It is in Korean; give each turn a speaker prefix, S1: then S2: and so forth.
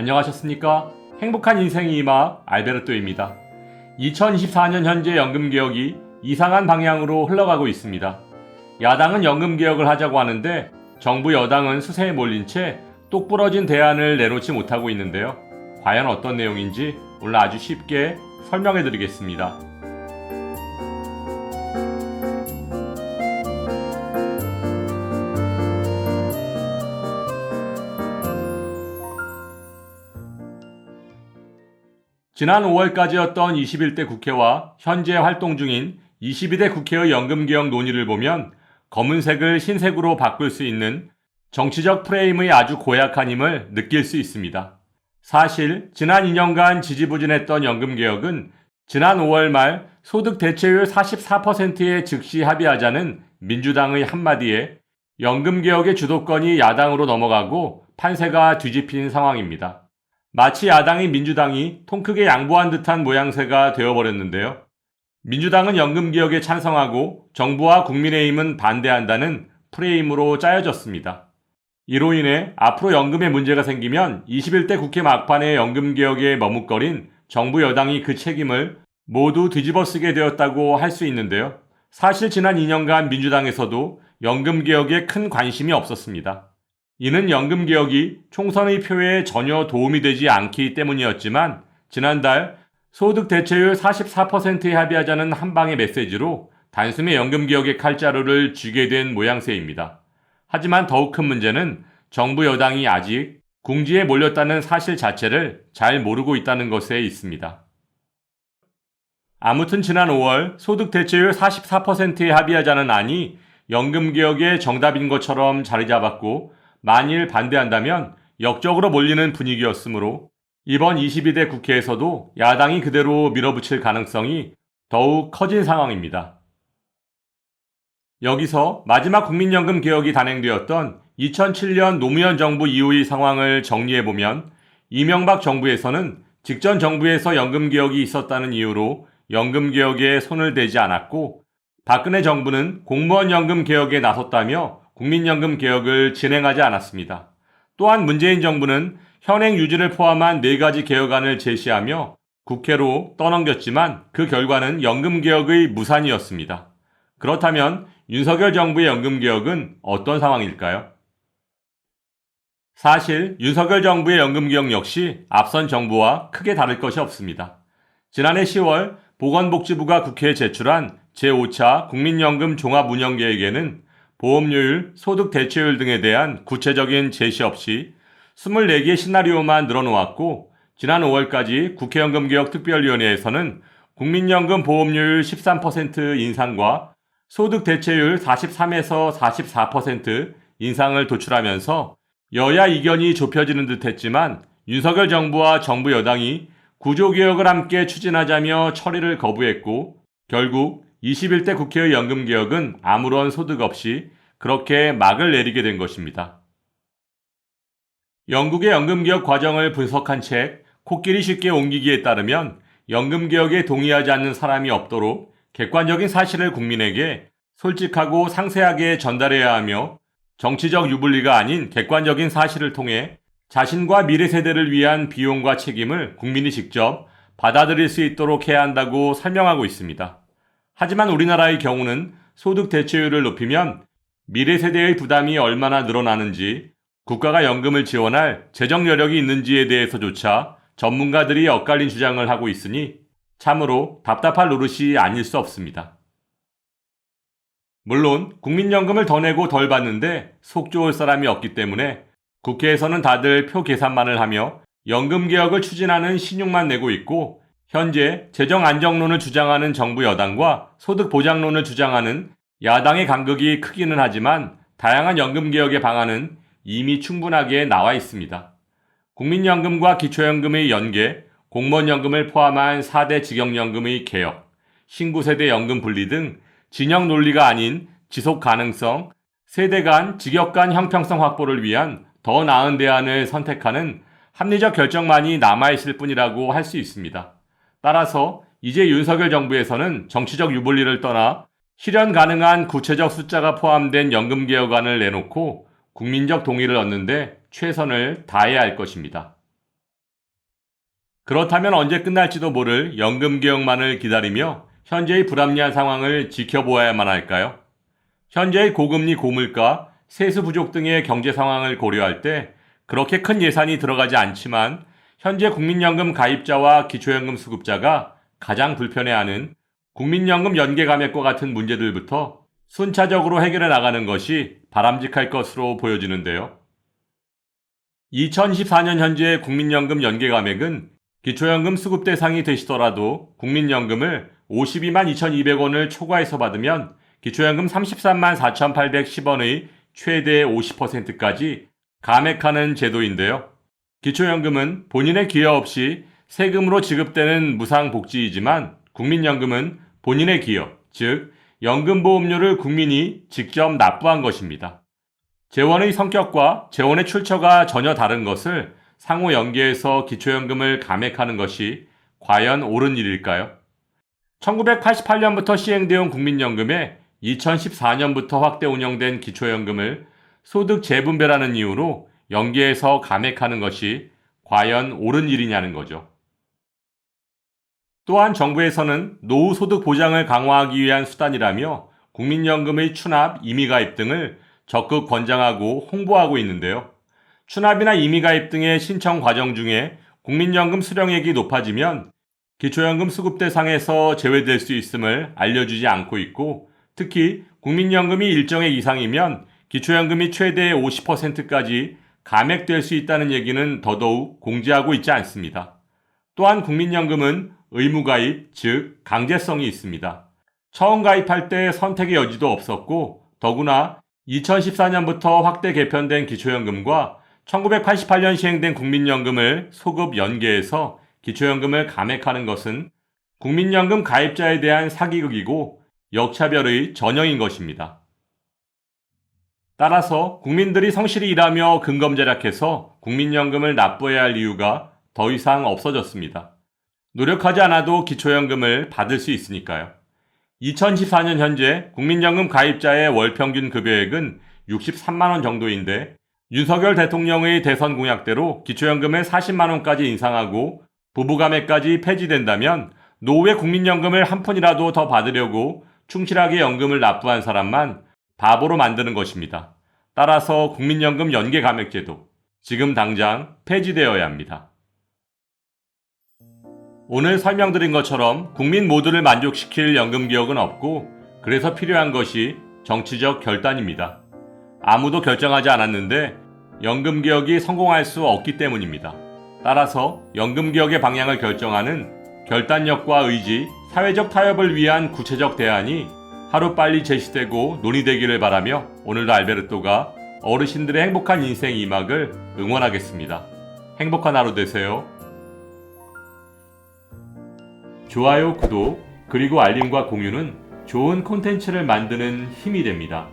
S1: 안녕하셨습니까? 행복한 인생이 임하 알베르토입니다. 2024년 현재 연금개혁이 이상한 방향으로 흘러가고 있습니다. 야당은 연금개혁을 하자고 하는데 정부 여당은 수세에 몰린 채 똑부러진 대안을 내놓지 못하고 있는데요. 과연 어떤 내용인지 오늘 아주 쉽게 설명해 드리겠습니다. 지난 5월까지였던 21대 국회와 현재 활동 중인 22대 국회의 연금개혁 논의를 보면 검은색을 흰색으로 바꿀 수 있는 정치적 프레임의 아주 고약한 힘을 느낄 수 있습니다. 사실 지난 2년간 지지부진했던 연금개혁은 지난 5월 말 소득 대체율 44%에 즉시 합의하자는 민주당의 한마디에 연금개혁의 주도권이 야당으로 넘어가고 판세가 뒤집힌 상황입니다. 마치 야당이 민주당이 통 크게 양보한 듯한 모양새가 되어버렸는데요. 민주당은 연금개혁에 찬성하고 정부와 국민의힘은 반대한다는 프레임으로 짜여졌습니다. 이로 인해 앞으로 연금에 문제가 생기면 21대 국회 막판에 연금개혁에 머뭇거린 정부 여당이 그 책임을 모두 뒤집어쓰게 되었다고 할 수 있는데요. 사실 지난 2년간 민주당에서도 연금개혁에 큰 관심이 없었습니다. 이는 연금개혁이 총선의 표에 전혀 도움이 되지 않기 때문이었지만 지난달 소득 대체율 44%에 합의하자는 한방의 메시지로 단숨에 연금개혁의 칼자루를 쥐게 된 모양새입니다. 하지만 더욱 큰 문제는 정부 여당이 아직 궁지에 몰렸다는 사실 자체를 잘 모르고 있다는 것에 있습니다. 아무튼 지난 5월 소득 대체율 44%에 합의하자는 안이 연금개혁의 정답인 것처럼 자리 잡았고 만일 반대한다면 역적으로 몰리는 분위기였으므로 이번 22대 국회에서도 야당이 그대로 밀어붙일 가능성이 더욱 커진 상황입니다. 여기서 마지막 국민연금 개혁이 단행되었던 2007년 노무현 정부 이후의 상황을 정리해보면 이명박 정부에서는 직전 정부에서 연금개혁이 있었다는 이유로 연금개혁에 손을 대지 않았고 박근혜 정부는 공무원 연금 개혁에 나섰다며 국민연금 개혁을 진행하지 않았습니다. 또한 문재인 정부는 현행 유지를 포함한 4가지 개혁안을 제시하며 국회로 떠넘겼지만 그 결과는 연금개혁의 무산이었습니다. 그렇다면 윤석열 정부의 연금개혁은 어떤 상황일까요? 사실 윤석열 정부의 연금개혁 역시 앞선 정부와 크게 다를 것이 없습니다. 지난해 10월 보건복지부가 국회에 제출한 제5차 국민연금 종합운영계획에는 보험료율, 소득 대체율 등에 대한 구체적인 제시 없이 24개의 시나리오만 늘어놓았고 지난 5월까지 국회연금개혁특별위원회에서는 국민연금 보험료율 13% 인상과 소득 대체율 43에서 44% 인상을 도출하면서 여야 이견이 좁혀지는 듯 했지만 윤석열 정부와 정부 여당이 구조개혁을 함께 추진하자며 처리를 거부했고 결국 21대 국회의 연금개혁은 아무런 소득 없이 그렇게 막을 내리게 된 것입니다. 영국의 연금개혁 과정을 분석한 책 코끼리 쉽게 옮기기에 따르면 연금개혁에 동의하지 않는 사람이 없도록 객관적인 사실을 국민에게 솔직하고 상세하게 전달해야 하며 정치적 유불리가 아닌 객관적인 사실을 통해 자신과 미래 세대를 위한 비용과 책임을 국민이 직접 받아들일 수 있도록 해야 한다고 설명하고 있습니다. 하지만 우리나라의 경우는 소득 대체율을 높이면 미래 세대의 부담이 얼마나 늘어나는지 국가가 연금을 지원할 재정 여력이 있는지에 대해서조차 전문가들이 엇갈린 주장을 하고 있으니 참으로 답답할 노릇이 아닐 수 없습니다. 물론 국민연금을 더 내고 덜 받는데 속 좋을 사람이 없기 때문에 국회에서는 다들 표 계산만을 하며 연금개혁을 추진하는 신용만 내고 있고 현재 재정안정론을 주장하는 정부 여당과 소득보장론을 주장하는 야당의 간극이 크기는 하지만 다양한 연금개혁의 방안은 이미 충분하게 나와 있습니다. 국민연금과 기초연금의 연계, 공무원연금을 포함한 4대 직역연금의 개혁, 신구세대 연금 분리 등 진영 논리가 아닌 지속가능성, 세대 간, 직역 간 형평성 확보를 위한 더 나은 대안을 선택하는 합리적 결정만이 남아있을 뿐이라고 할 수 있습니다. 따라서 이제 윤석열 정부에서는 정치적 유불리를 떠나 실현 가능한 구체적 숫자가 포함된 연금개혁안을 내놓고 국민적 동의를 얻는데 최선을 다해야 할 것입니다. 그렇다면 언제 끝날지도 모를 연금개혁만을 기다리며 현재의 불합리한 상황을 지켜보아야만 할까요? 현재의 고금리, 고물가, 세수 부족 등의 경제 상황을 고려할 때 그렇게 큰 예산이 들어가지 않지만 현재 국민연금 가입자와 기초연금 수급자가 가장 불편해하는 국민연금 연계 감액과 같은 문제들부터 순차적으로 해결해 나가는 것이 바람직할 것으로 보여지는데요. 2014년 현재 국민연금 연계 감액은 기초연금 수급 대상이 되시더라도 국민연금을 52만 2,200원을 초과해서 받으면 기초연금 33만 4,810원의 최대 50%까지 감액하는 제도인데요. 기초연금은 본인의 기여 없이 세금으로 지급되는 무상복지이지만 국민연금은 본인의 기여, 즉 연금보험료를 국민이 직접 납부한 것입니다. 재원의 성격과 재원의 출처가 전혀 다른 것을 상호 연계해서 기초연금을 감액하는 것이 과연 옳은 일일까요? 1988년부터 시행되어 온 국민연금에 2014년부터 확대 운영된 기초연금을 소득 재분배라는 이유로 연계해서 감액하는 것이 과연 옳은 일이냐는 거죠. 또한 정부에서는 노후 소득 보장을 강화하기 위한 수단이라며 국민연금의 추납, 임의가입 등을 적극 권장하고 홍보하고 있는데요. 추납이나 임의가입 등의 신청 과정 중에 국민연금 수령액이 높아지면 기초연금 수급 대상에서 제외될 수 있음을 알려주지 않고 있고, 특히 국민연금이 일정액 이상이면 기초연금이 최대 50%까지 감액될 수 있다는 얘기는 더더욱 공지하고 있지 않습니다. 또한 국민연금은 의무가입, 즉 강제성이 있습니다. 처음 가입할 때 선택의 여지도 없었고, 더구나 2014년부터 확대 개편된 기초연금과 1988년 시행된 국민연금을 소급 연계해서 기초연금을 감액하는 것은 국민연금 가입자에 대한 사기극이고 역차별의 전형인 것입니다. 따라서 국민들이 성실히 일하며 근검절약해서 국민연금을 납부해야 할 이유가 더 이상 없어졌습니다. 노력하지 않아도 기초연금을 받을 수 있으니까요. 2014년 현재 국민연금 가입자의 월 평균 급여액은 63만 원 정도인데, 윤석열 대통령의 대선 공약대로 기초연금을 40만 원까지 인상하고 부부감액까지 폐지된다면 노후에 국민연금을 한 푼이라도 더 받으려고 충실하게 연금을 납부한 사람만 바보로 만드는 것입니다. 따라서 국민연금 연계감액제도 지금 당장 폐지되어야 합니다. 오늘 설명드린 것처럼 국민 모두를 만족시킬 연금개혁은 없고, 그래서 필요한 것이 정치적 결단입니다. 아무도 결정하지 않았는데 연금개혁이 성공할 수 없기 때문입니다. 따라서 연금개혁의 방향을 결정하는 결단력과 의지, 사회적 타협을 위한 구체적 대안이 하루빨리 제시되고 논의되기를 바라며 오늘도 알베르토가 어르신들의 행복한 인생 2막을 응원하겠습니다. 행복한 하루 되세요. 좋아요, 구독, 그리고 알림과 공유는 좋은 콘텐츠를 만드는 힘이 됩니다.